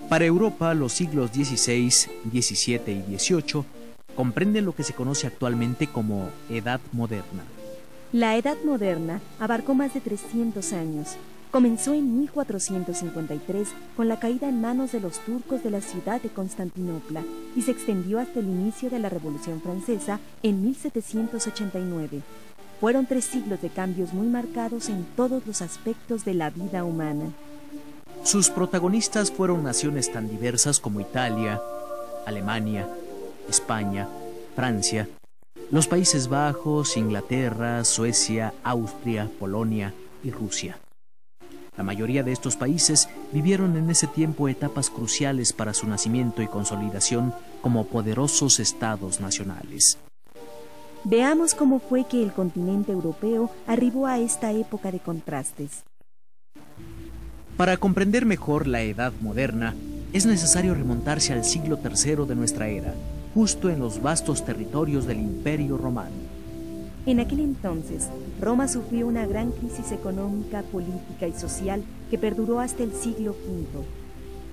Para Europa, los siglos XVI, XVII y XVIII comprenden lo que se conoce actualmente como Edad Moderna. La Edad Moderna abarcó más de 300 años. Comenzó en 1453 con la caída en manos de los turcos de la ciudad de Constantinopla y se extendió hasta el inicio de la Revolución Francesa en 1789. Fueron 3 siglos de cambios muy marcados en todos los aspectos de la vida humana. Sus protagonistas fueron naciones tan diversas como Italia, Alemania, España, Francia, los Países Bajos, Inglaterra, Suecia, Austria, Polonia y Rusia. La mayoría de estos países vivieron en ese tiempo etapas cruciales para su nacimiento y consolidación como poderosos estados nacionales. Veamos cómo fue que el continente europeo arribó a esta época de contrastes. Para comprender mejor la Edad Moderna, es necesario remontarse al siglo III de nuestra era, justo en los vastos territorios del Imperio Romano. En aquel entonces, Roma sufrió una gran crisis económica, política y social que perduró hasta el siglo V.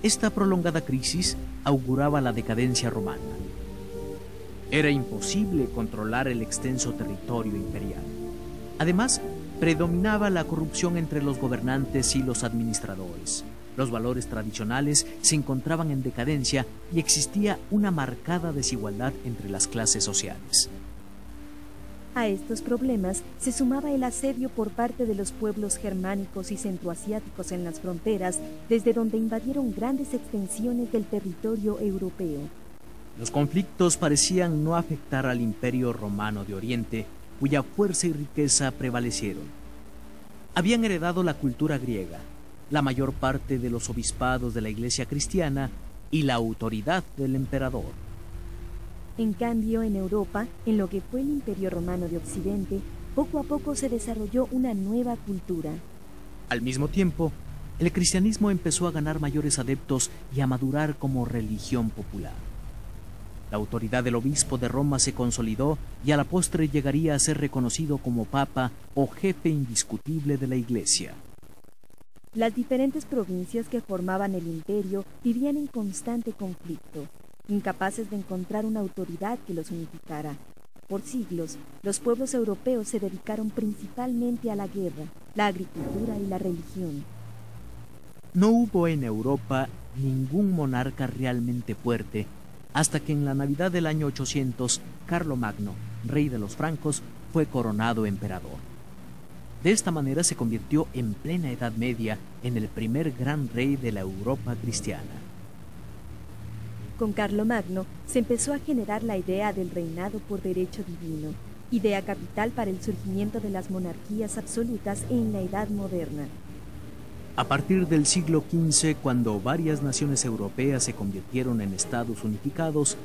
Esta prolongada crisis auguraba la decadencia romana. Era imposible controlar el extenso territorio imperial. Además, predominaba la corrupción entre los gobernantes y los administradores. Los valores tradicionales se encontraban en decadencia y existía una marcada desigualdad entre las clases sociales. A estos problemas se sumaba el asedio por parte de los pueblos germánicos y centroasiáticos en las fronteras, desde donde invadieron grandes extensiones del territorio europeo. Los conflictos parecían no afectar al Imperio Romano de Oriente, cuya fuerza y riqueza prevalecieron. Habían heredado la cultura griega, la mayor parte de los obispados de la Iglesia cristiana y la autoridad del emperador. En cambio, en Europa, en lo que fue el Imperio Romano de Occidente, poco a poco se desarrolló una nueva cultura. Al mismo tiempo, el cristianismo empezó a ganar mayores adeptos y a madurar como religión popular. La autoridad del obispo de Roma se consolidó y a la postre llegaría a ser reconocido como papa o jefe indiscutible de la Iglesia. Las diferentes provincias que formaban el imperio vivían en constante conflicto, incapaces de encontrar una autoridad que los unificara. Por siglos, los pueblos europeos se dedicaron principalmente a la guerra, la agricultura y la religión. No hubo en Europa ningún monarca realmente fuerte hasta que en la Navidad del año 800, Carlomagno, rey de los francos, fue coronado emperador. De esta manera se convirtió en plena Edad Media en el primer gran rey de la Europa cristiana. Con Carlomagno se empezó a generar la idea del reinado por derecho divino, idea capital para el surgimiento de las monarquías absolutas en la Edad Moderna. A partir del siglo XV, cuando varias naciones europeas se convirtieron en estados unificados,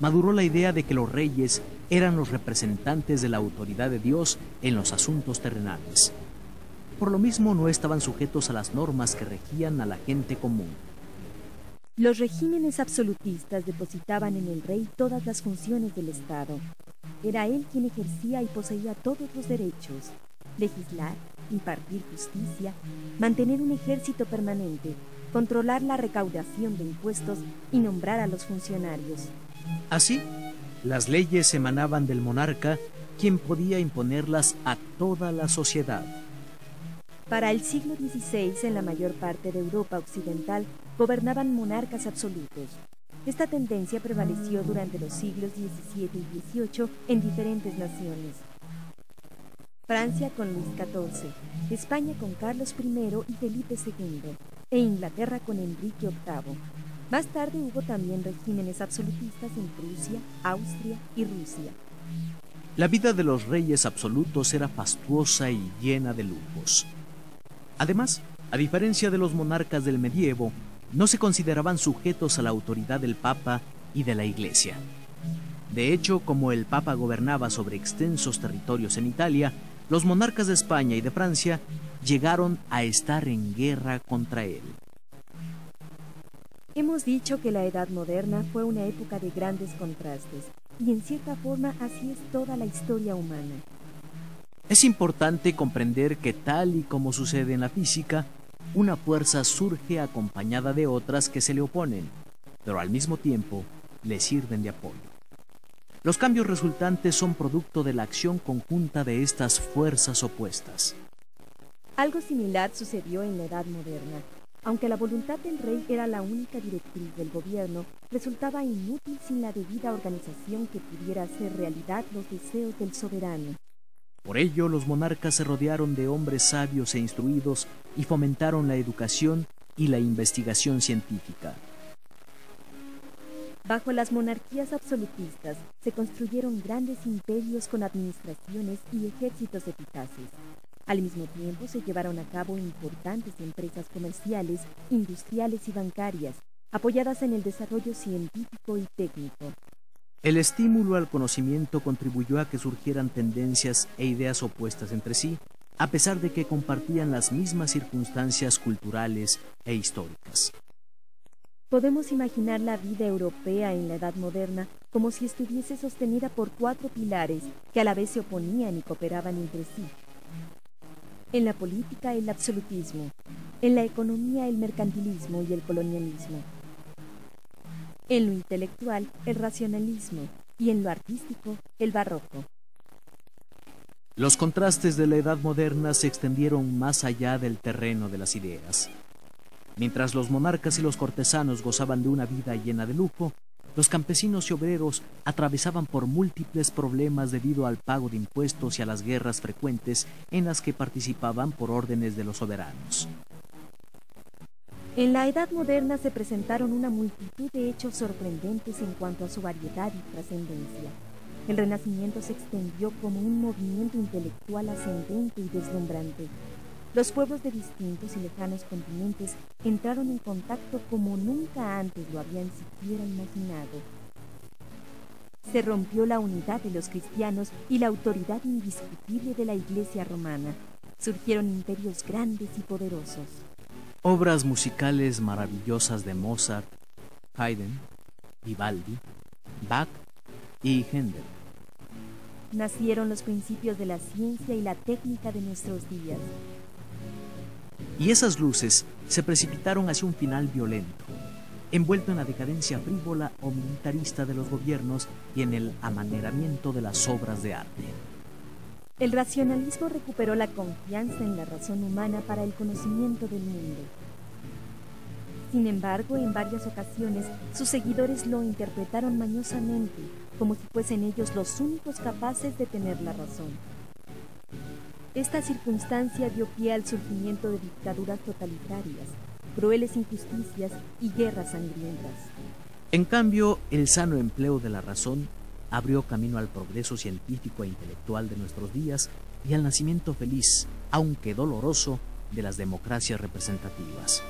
maduró la idea de que los reyes eran los representantes de la autoridad de Dios en los asuntos terrenales. Por lo mismo, no estaban sujetos a las normas que regían a la gente común. Los regímenes absolutistas depositaban en el rey todas las funciones del Estado. Era él quien ejercía y poseía todos los derechos: legislar, impartir justicia, mantener un ejército permanente, controlar la recaudación de impuestos y nombrar a los funcionarios. Así, las leyes emanaban del monarca, quien podía imponerlas a toda la sociedad. Para el siglo XVI, en la mayor parte de Europa occidental, gobernaban monarcas absolutos. Esta tendencia prevaleció durante los siglos XVII y XVIII en diferentes naciones. Francia con Luis XIV, España con Carlos I y Felipe II, e Inglaterra con Enrique VIII. Más tarde hubo también regímenes absolutistas en Prusia, Austria y Rusia. La vida de los reyes absolutos era fastuosa y llena de lujos. Además, a diferencia de los monarcas del medievo, no se consideraban sujetos a la autoridad del Papa y de la Iglesia. De hecho, como el Papa gobernaba sobre extensos territorios en Italia, los monarcas de España y de Francia llegaron a estar en guerra contra él. Hemos dicho que la Edad Moderna fue una época de grandes contrastes, y en cierta forma así es toda la historia humana. Es importante comprender que, tal y como sucede en la física, una fuerza surge acompañada de otras que se le oponen, pero al mismo tiempo le sirven de apoyo. Los cambios resultantes son producto de la acción conjunta de estas fuerzas opuestas. Algo similar sucedió en la Edad Moderna. Aunque la voluntad del rey era la única directriz del gobierno, resultaba inútil sin la debida organización que pudiera hacer realidad los deseos del soberano. Por ello, los monarcas se rodearon de hombres sabios e instruidos y fomentaron la educación y la investigación científica. Bajo las monarquías absolutistas se construyeron grandes imperios con administraciones y ejércitos eficaces. Al mismo tiempo se llevaron a cabo importantes empresas comerciales, industriales y bancarias, apoyadas en el desarrollo científico y técnico. El estímulo al conocimiento contribuyó a que surgieran tendencias e ideas opuestas entre sí, a pesar de que compartían las mismas circunstancias culturales e históricas. Podemos imaginar la vida europea en la Edad Moderna como si estuviese sostenida por 4 pilares que a la vez se oponían y cooperaban entre sí. En la política, el absolutismo; en la economía, el mercantilismo y el colonialismo; en lo intelectual, el racionalismo; y en lo artístico, el barroco. Los contrastes de la Edad Moderna se extendieron más allá del terreno de las ideas. Mientras los monarcas y los cortesanos gozaban de una vida llena de lujo, los campesinos y obreros atravesaban por múltiples problemas debido al pago de impuestos y a las guerras frecuentes en las que participaban por órdenes de los soberanos. En la Edad Moderna se presentaron una multitud de hechos sorprendentes en cuanto a su variedad y trascendencia. El Renacimiento se extendió como un movimiento intelectual ascendente y deslumbrante. Los pueblos de distintos y lejanos continentes entraron en contacto como nunca antes lo habían siquiera imaginado. Se rompió la unidad de los cristianos y la autoridad indiscutible de la Iglesia romana. Surgieron imperios grandes y poderosos. Obras musicales maravillosas de Mozart, Haydn, Vivaldi, Bach y Händel. Nacieron los principios de la ciencia y la técnica de nuestros días. Y esas luces se precipitaron hacia un final violento, envuelto en la decadencia frívola o militarista de los gobiernos y en el amaneramiento de las obras de arte. El racionalismo recuperó la confianza en la razón humana para el conocimiento del mundo. Sin embargo, en varias ocasiones, sus seguidores lo interpretaron mañosamente, como si fuesen ellos los únicos capaces de tener la razón. Esta circunstancia dio pie al surgimiento de dictaduras totalitarias, crueles injusticias y guerras sangrientas. En cambio, el sano empleo de la razón abrió camino al progreso científico e intelectual de nuestros días y al nacimiento feliz, aunque doloroso, de las democracias representativas.